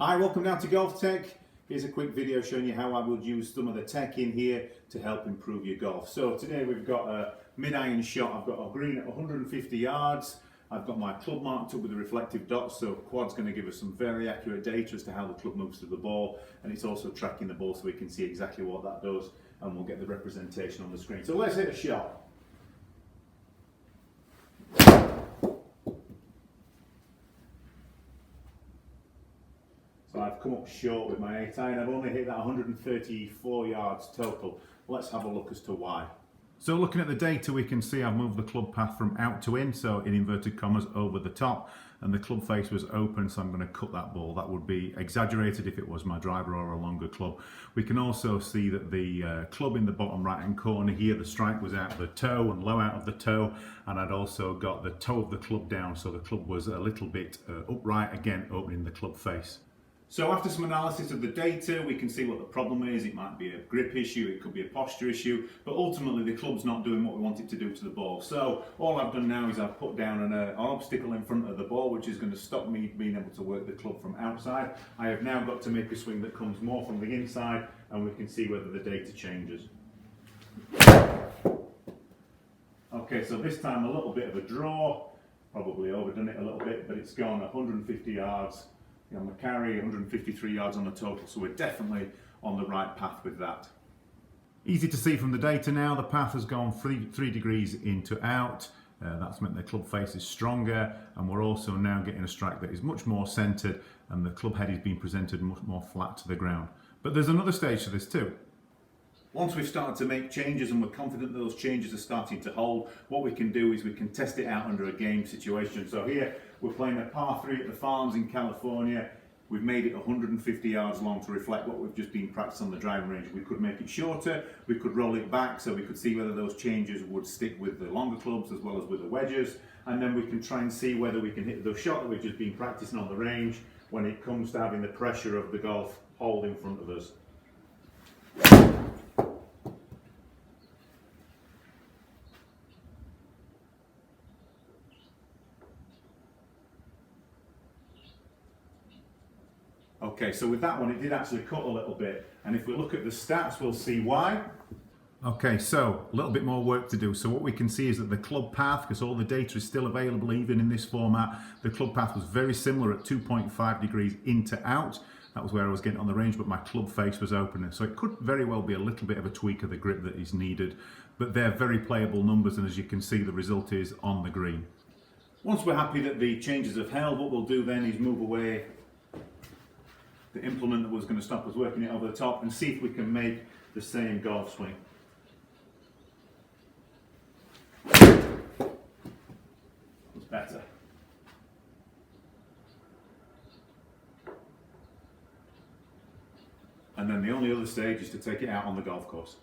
Hi, welcome down to GolfTech. Here's a quick video showing you how I would use some of the tech in here to help improve your golf. So today we've got a mid-iron shot. I've got a green at 150 yards. I've got my club marked up with the reflective dots, so Quad's going to give us some very accurate data as to how the club moves through the ball, and it's also tracking the ball so we can see exactly what that does, and we'll get the representation on the screen. So let's hit a shot. So I've come up short with my 8-iron. I've only hit that 134 yards total. Let's have a look as to why. So looking at the data, we can see I've moved the club path from out to in, so in inverted commas over the top, and the club face was open, so I'm going to cut that ball. That would be exaggerated if it was my driver or a longer club. We can also see that the club in the bottom right hand corner here, the strike was out of the toe and low out of the toe, and I'd also got the toe of the club down, so the club was a little bit upright, again opening the club face. So after some analysis of the data, we can see what the problem is. It might be a grip issue, it could be a posture issue, but ultimately the club's not doing what we want it to do to the ball. So all I've done now is I've put down an obstacle in front of the ball, which is going to stop me being able to work the club from outside. I have now got to make a swing that comes more from the inside, and we can see whether the data changes. Okay, so this time a little bit of a draw, probably overdone it a little bit, but it's gone 150 yards. On the carry, 153 yards on the total, so we're definitely on the right path with that. Easy to see from the data now, the path has gone 3 degrees in to out. That's meant the club face is stronger, and we're also now getting a strike that is much more centred, and the club head is being presented much more flat to the ground. But there's another stage to this too. Once we've started to make changes and we're confident that those changes are starting to hold, what we can do is we can test it out under a game situation. So here we're playing a par 3 at the Farms in California. We've made it 150 yards long to reflect what we've just been practicing on the driving range. We could make it shorter, we could roll it back so we could see whether those changes would stick with the longer clubs as well as with the wedges, and then we can try and see whether we can hit the shot that we've just been practicing on the range when it comes to having the pressure of the golf hole in front of us. Okay, so with that one it did actually cut a little bit, and if we look at the stats we'll see why. Okay, so a little bit more work to do. So what we can see is that the club path, because all the data is still available even in this format, the club path was very similar at 2.5 degrees in to out. That was where I was getting on the range, but my club face was open. So it could very well be a little bit of a tweak of the grip that is needed, but they're very playable numbers, and as you can see the result is on the green. Once we're happy that the changes have held, what we'll do then is move away the implement that was going to stop us working it over the top and see if we can make the same golf swing. It's better. And then the only other stage is to take it out on the golf course.